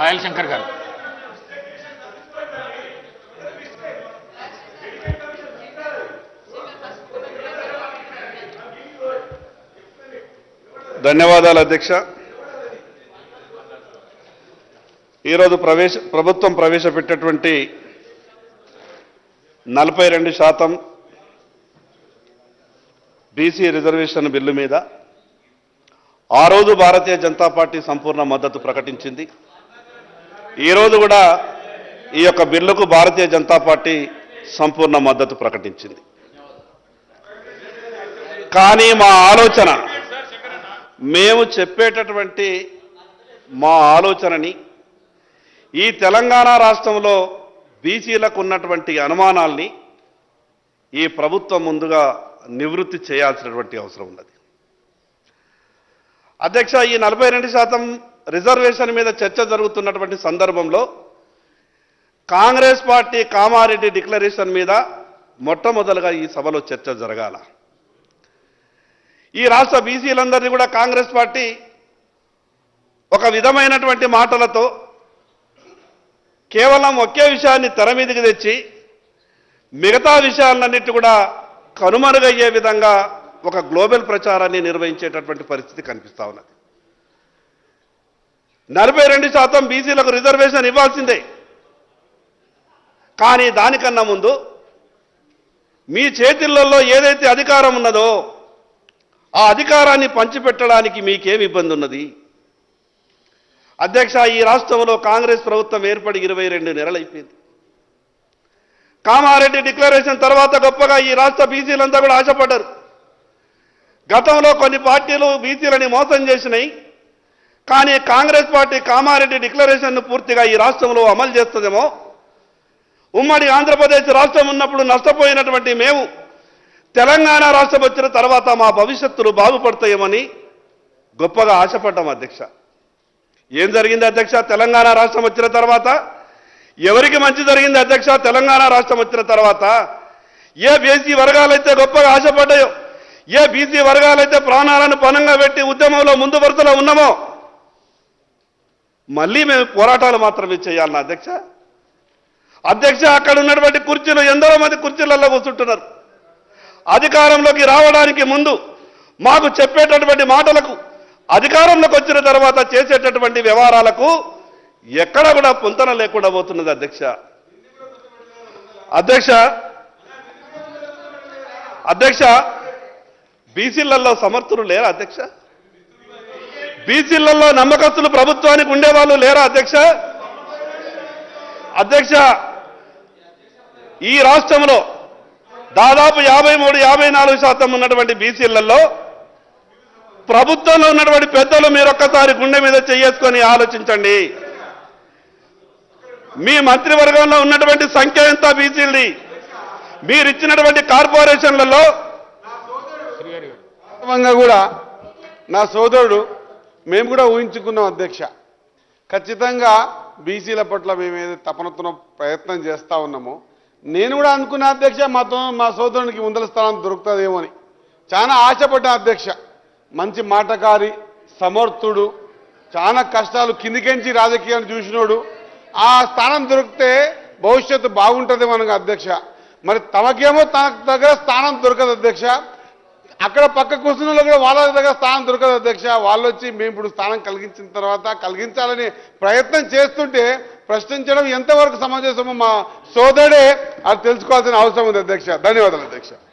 పాయల్ శంకర్ గారు. ధన్యవాదాలు అధ్యక్ష. ఈరోజు ప్రభుత్వం ప్రవేశపెట్టేటువంటి 42% బీసీ రిజర్వేషన్ బిల్లు మీద ఆ రోజు భారతీయ జనతా పార్టీ సంపూర్ణ మద్దతు ప్రకటించింది. ఈరోజు కూడా ఈ యొక్క బిల్లుకు భారతీయ జనతా పార్టీ సంపూర్ణ మద్దతు ప్రకటించింది. కానీ మా ఆలోచన, మేము చెప్పేటటువంటి మా ఆలోచనని ఈ తెలంగాణ రాష్ట్రంలో బీసీలకు ఉన్నటువంటి అనుమానాల్ని ఈ ప్రభుత్వం ముందుగా నివృత్తి చేయాల్సినటువంటి అవసరం ఉన్నది. అధ్యక్ష, ఈ 42% రిజర్వేషన్ మీద చర్చ జరుగుతున్నటువంటి సందర్భంలో కాంగ్రెస్ పార్టీ కామారెడ్డి డిక్లరేషన్ మీద మొట్టమొదలుగా ఈ సభలో చర్చ జరగాల. ఈ రాష్ట్ర బీసీలందరినీ కూడా కాంగ్రెస్ పార్టీ ఒక విధమైనటువంటి మాటలతో కేవలం ఒకే విషయాన్ని తెర మీదకి తెచ్చి మిగతా విషయాలన్నిటి కూడా కనుమరుగయ్యే విధంగా ఒక గ్లోబల్ ప్రచారాన్ని నిర్వహించేటటువంటి పరిస్థితి కనిపిస్తా ఉన్నది. 42% బీసీలకు రిజర్వేషన్ ఇవ్వాల్సిందే. కానీ దానికన్నా ముందు మీ చేతులలో ఏదైతే అధికారం ఉన్నదో ఆ అధికారాన్ని పంచిపెట్టడానికి మీకేం ఇబ్బంది ఉన్నది? అధ్యక్ష, ఈ రాష్ట్రంలో కాంగ్రెస్ ప్రభుత్వం ఏర్పడి 22 నెలలైపోయింది. కామారెడ్డి డిక్లరేషన్ తర్వాత గొప్పగా ఈ రాష్ట్ర బీసీలంతా కూడా ఆశపడ్డారు. గతంలో కొన్ని పార్టీలు బీసీలని మోసం చేసినాయి. కానీ కాంగ్రెస్ పార్టీ కామారెడ్డి డిక్లరేషన్ను పూర్తిగా ఈ రాష్ట్రంలో అమలు చేస్తుందేమో, ఉమ్మడి ఆంధ్రప్రదేశ్ రాష్ట్రం ఉన్నప్పుడు నష్టపోయినటువంటి మేము తెలంగాణ రాష్ట్రం వచ్చిన తర్వాత మా భవిష్యత్తులు బాగుపడతాయేమని గొప్పగా ఆశపడ్డాం. అధ్యక్ష, ఏం జరిగింది అధ్యక్ష? తెలంగాణ రాష్ట్రం వచ్చిన తర్వాత ఎవరికి మంచి జరిగింది అధ్యక్ష? తెలంగాణ రాష్ట్రం వచ్చిన తర్వాత ఏ బీసీ వర్గాలైతే గొప్పగా ఆశపడ్డాయో, ఏ బీసీ వర్గాలైతే ప్రాణాలను పణంగా పెట్టి ఉద్యమంలో ముందు వరుసలో ఉన్నామో మళ్ళీ మేము పోరాటాలు మాత్రమే చేయాలన్నా అధ్యక్ష? అధ్యక్ష, అక్కడ ఉన్నటువంటి కుర్చీలు ఎందరో మంది కుర్చీలలో కూర్చుంటున్నారు. అధికారంలోకి రావడానికి ముందు మాకు చెప్పేటటువంటి మాటలకు, అధికారంలోకి వచ్చిన తర్వాత చేసేటటువంటి వ్యవహారాలకు ఎక్కడ కూడా పొంతన లేకుండా పోతున్నది అధ్యక్ష. అధ్యక్ష, బీసీలలో సమర్థులు లేరా అధ్యక్ష? బీసీలలో నమ్మకస్తులు ప్రభుత్వానికి ఉండేవాళ్ళు లేరా అధ్యక్ష? అధ్యక్ష, ఈ రాష్ట్రంలో దాదాపు 53-54% ఉన్నటువంటి బీసీలలో ప్రభుత్వంలో ఉన్నటువంటి పెద్దలు మీరొక్కసారి గుండె మీద చేసుకొని ఆలోచించండి. మీ మంత్రివర్గంలో ఉన్నటువంటి సంఖ్య ఎంత బీసీలది? మీరిచ్చినటువంటి కార్పొరేషన్లలో కూడా నా సోదరుడు మేము కూడా ఊహించుకున్నాం అధ్యక్ష. ఖచ్చితంగా బీసీల పట్ల మేము ఏదైతే తపనతో ప్రయత్నం చేస్తూ ఉన్నామో, నేను కూడా అనుకున్నా అధ్యక్ష, మా సోదరునికి ముందల స్థానం దొరుకుతుందేమో అని చాలా ఆశపడ్డా అధ్యక్ష. మంచి మాటకారి, సమర్థుడు, చాలా కష్టాలు కిందికెంచి రాజకీయాన్ని చూసినోడు. ఆ స్థానం దొరికితే భవిష్యత్తు బాగుంటుంది మనకు అధ్యక్ష. మరి తమకేమో తన దగ్గర స్థానం దొరకదు అధ్యక్ష. అక్కడ పక్క కూర్చున్న కూడా వాళ్ళ దగ్గర స్థానం దొరకదు అధ్యక్ష. వాళ్ళు వచ్చి మేము ఇప్పుడు స్థానం కలిగించిన తర్వాత కలిగించాలని ప్రయత్నం చేస్తుంటే ప్రశ్నించడం ఎంతవరకు సమంజసమో మా సోదరుడే అది తెలుసుకోవాల్సిన అవసరం ఉంది అధ్యక్ష. ధన్యవాదాలు అధ్యక్ష.